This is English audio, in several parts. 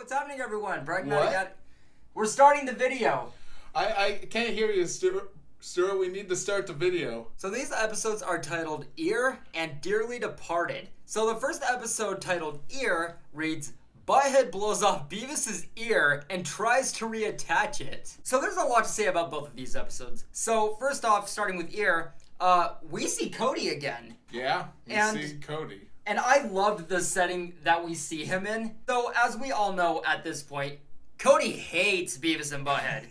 what's happening, everyone? What? We're starting the video. I can't hear you, Stuart. We need to start the video. So these episodes are titled Ear and Dearly Departed. So the first episode, titled Ear, reads, Butt-Head blows off Beavis's ear and tries to reattach it. So there's a lot to say about both of these episodes. So first off, starting with Ear, we see Cody again. Yeah, we see Cody. And I loved the setting that we see him in. So as we all know at this point, Cody hates Beavis and Butt-Head.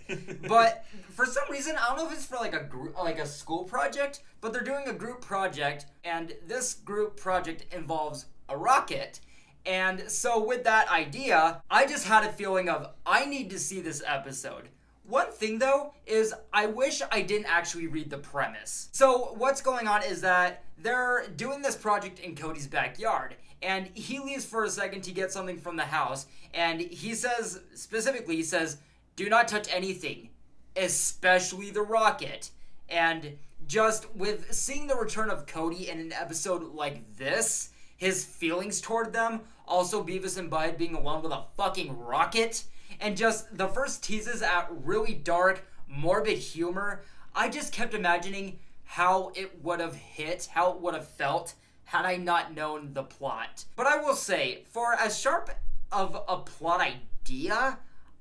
But for some reason, I don't know if it's for like a school project, but they're doing a group project, and this group project involves a rocket. And so with that idea, I just had a feeling of, I need to see this episode. One thing though, is I wish I didn't actually read the premise. So what's going on is that they're doing this project in Cody's backyard, and he leaves for a second to get something from the house, and he says, specifically, he says, do not touch anything, especially the rocket. And just with seeing the return of Cody in an episode like this, his feelings toward them, also Beavis and Butt-Head being alone with a fucking rocket, and just the first teases at really dark, morbid humor, I just kept imagining how it would have hit, how it would have felt had I not known the plot. But I will say, for as sharp of a plot idea,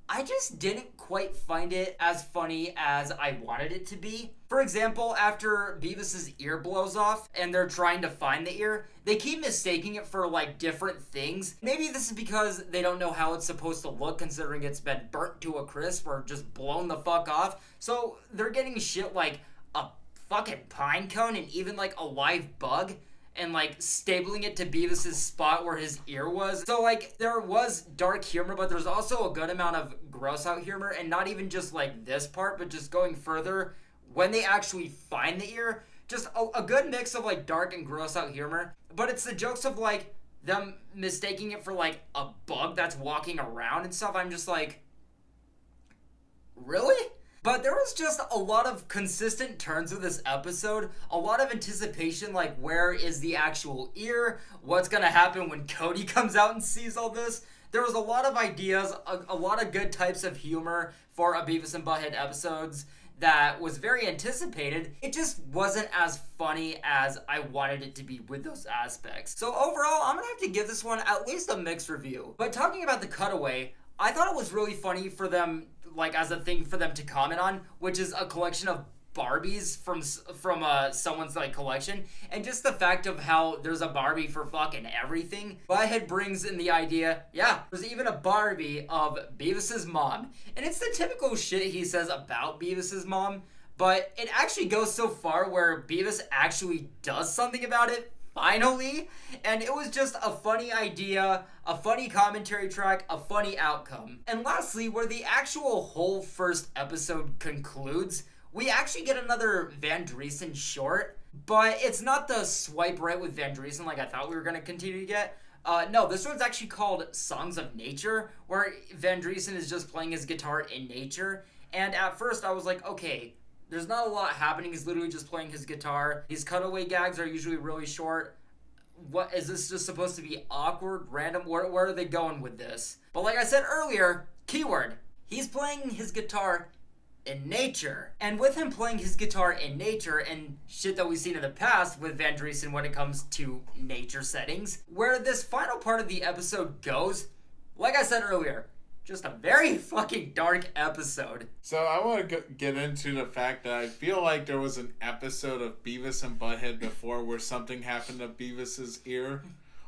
I just didn't quite find it as funny as I wanted it to be. For example, after Beavis's ear blows off and they're trying to find the ear, they keep mistaking it for like different things. Maybe this is because they don't know how it's supposed to look, considering it's been burnt to a crisp or just blown the fuck off. So they're getting shit like a fucking pine cone and even like a live bug, and like stapling it to Beavis's spot where his ear was. So like there was dark humor, but there's also a good amount of gross out humor, and not even just like this part, but just going further when they actually find the ear. Just a good mix of like dark and gross out humor. But it's the jokes of like them mistaking it for like a bug that's walking around and stuff. I'm just like, really? But there was just a lot of consistent turns of this episode, a lot of anticipation, like where is the actual ear, what's gonna happen when Cody comes out and sees all this. There was a lot of ideas, a lot of good types of humor for a Beavis and Butt-Head episodes that was very anticipated. It just wasn't as funny as I wanted it to be with those aspects. So overall, I'm gonna have to give this one at least a mixed review. But talking about the cutaway, I thought it was really funny for them, like as a thing for them to comment on, which is a collection of Barbies from someone's like collection, and just the fact of how there's a Barbie for fucking everything. Butt-Head brings in the idea, yeah, there's even a Barbie of Beavis's mom, and it's the typical shit he says about Beavis's mom, but it actually goes so far where Beavis actually does something about it finally, and it was just a funny idea, a funny commentary track, a funny outcome. And lastly, where the actual whole first episode concludes, we actually get another Van Driesen short, but it's not the swipe right with Van Driesen like I thought we were going to continue to get. No, this one's actually called Songs of Nature, where Van Driesen is just playing his guitar in nature, and at first I was like, okay, there's not a lot happening. He's literally just playing his guitar. These cutaway gags are usually really short. What is this just supposed to be awkward, random? Where are they going with this? But like I said earlier, keyword, he's playing his guitar in nature. And with him playing his guitar in nature and shit that we've seen in the past with Van Driesen when it comes to nature settings, where this final part of the episode goes, like I said earlier, just a very fucking dark episode. So I want to get into the fact that I feel like there was an episode of Beavis and Butt-Head before where something happened to Beavis's ear.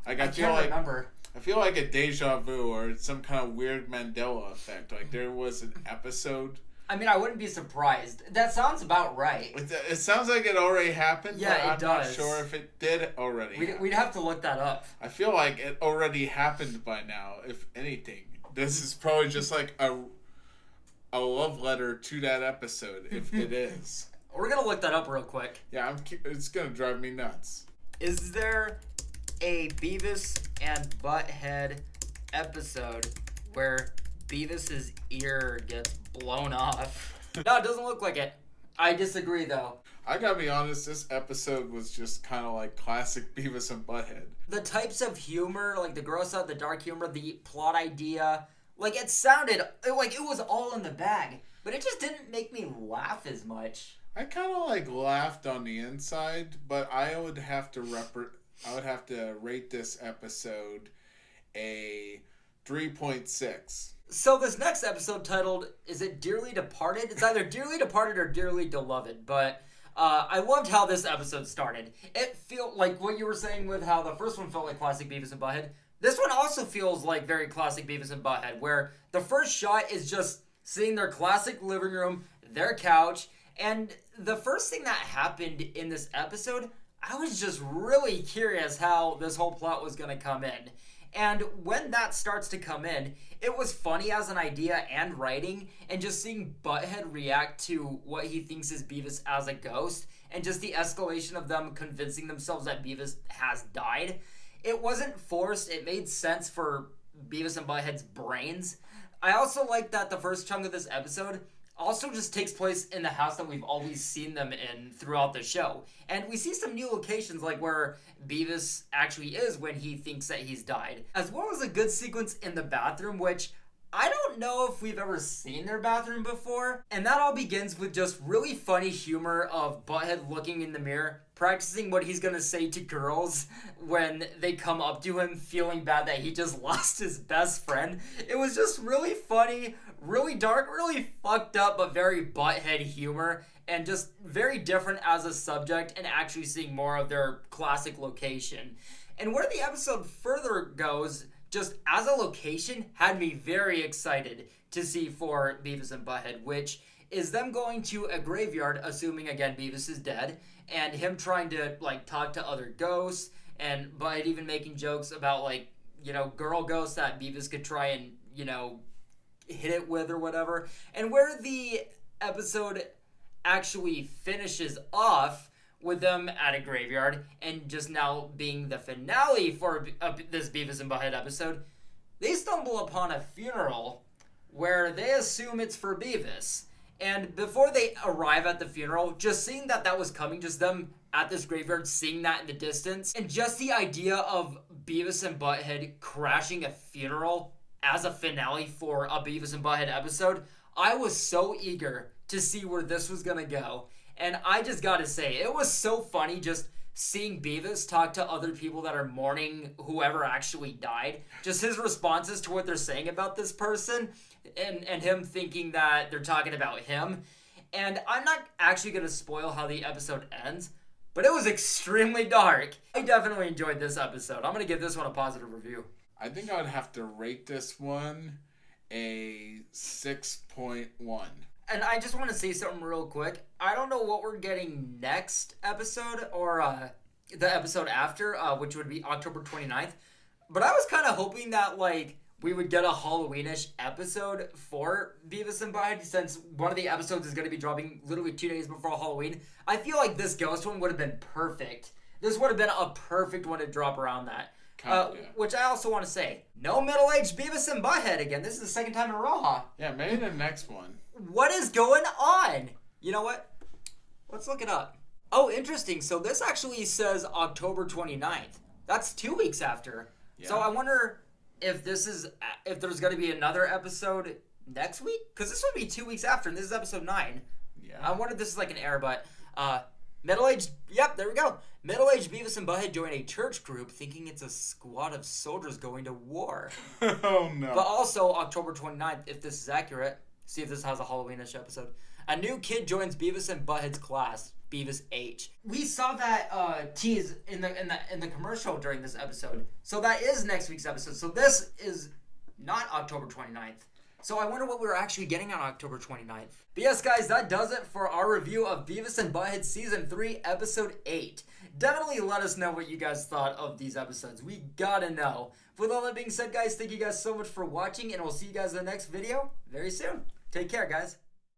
Like I feel like remember. I feel like a deja vu or some kind of weird Mandela effect. Like there was an episode. I mean, I wouldn't be surprised. That sounds about right. It sounds like it already happened. Yeah, but it I'm does. not sure if it did already. We'd have to look that up. I feel like it already happened by now, if anything. This is probably just like a love letter to that episode, if it is. We're going to look that up real quick. Yeah, it's going to drive me nuts. Is there a Beavis and Butt-Head episode where Beavis's ear gets blown off? No, it doesn't look like it. I disagree, though. I gotta be honest, this episode was just kind of like classic Beavis and Butt-Head. The types of humor, like the gross out, the dark humor, the plot idea, Like, it sounded like it was all in the bag, but it just didn't make me laugh as much. I kind of like laughed on the inside, but I would have to rate this episode a 3.6. So this next episode titled, is it Dearly Departed? It's either Dearly Departed or Dearly Beloved, but I loved how this episode started. It felt like what you were saying with how the first one felt like classic Beavis and Butthead. This one also feels like very classic Beavis and Butthead, where the first shot is just seeing their classic living room, their couch, and the first thing that happened in this episode, I was just really curious how this whole plot was going to come in. And when that starts to come in, it was funny as an idea and writing, and just seeing Butthead react to what he thinks is Beavis as a ghost, and just the escalation of them convincing themselves that Beavis has died. It wasn't forced, it made sense for Beavis and Butthead's brains. I also like that the first chunk of this episode also just takes place in the house that we've always seen them in throughout the show. And we see some new locations, like where Beavis actually is when he thinks that he's died. As well as a good sequence in the bathroom, which I don't know if we've ever seen their bathroom before. And that all begins with just really funny humor of Butthead looking in the mirror, practicing what he's gonna say to girls when they come up to him feeling bad that he just lost his best friend. It was just really funny, really dark, really fucked up, but very Butthead humor, and just very different as a subject, and actually seeing more of their classic location. And where the episode further goes, just as a location, had me very excited to see for Beavis and Butthead, which is them going to a graveyard, assuming again Beavis is dead, and him trying to like talk to other ghosts, and Butthead even making jokes about like, you know, girl ghosts that Beavis could try and, you know, hit it with or whatever. And where the episode actually finishes off with them at a graveyard, and just now being the finale for this Beavis and Butthead episode, they stumble upon a funeral where they assume it's for Beavis. And before they arrive at the funeral, just seeing that that was coming, just them at this graveyard, seeing that in the distance, and just the idea of Beavis and Butthead crashing a funeral as a finale for a Beavis and Butthead episode, I was so eager to see where this was gonna go. And I just gotta say, it was so funny just seeing Beavis talk to other people that are mourning whoever actually died. Just his responses to what they're saying about this person, and him thinking that they're talking about him. And I'm not actually gonna spoil how the episode ends, but it was extremely dark. I definitely enjoyed this episode. I'm gonna give this one a positive review. I think I would have to rate this one a 6.1. And I just want to say something real quick. I don't know what we're getting next episode, or the episode after, which would be October 29th. But I was kind of hoping that, like, we would get a Halloween-ish episode for Beavis and Butthead, since one of the episodes is going to be dropping literally 2 days before Halloween. I feel like this ghost one would have been perfect. This would have been a perfect one to drop around that. Which I also want to say, no middle-aged Beavis and Butthead again. This is the second time in a row, huh? Yeah, maybe the next one. What is going on? You know what? Let's look it up. Oh, interesting. So this actually says October 29th. That's 2 weeks after. Yeah. So I wonder if there's going to be another episode next week? Because this would be 2 weeks after, and this is episode 9. Yeah. I wonder if this is like an error, but middle-aged, yep, there we go. Middle-aged Beavis and Butthead join a church group thinking it's a squad of soldiers going to war. Oh, no. But also, October 29th, if this is accurate, see if this has a Halloween-ish episode. A new kid joins Beavis and Butthead's class, Beavis H. We saw that tease in the commercial during this episode. So that is next week's episode. So this is not October 29th. So I wonder what we're actually getting on October 29th. But yes, guys, that does it for our review of Beavis and Butthead Season 3, Episode 8. Definitely let us know what you guys thought of these episodes. We gotta know. With all that being said, guys, thank you guys so much for watching, and we'll see you guys in the next video very soon. Take care, guys.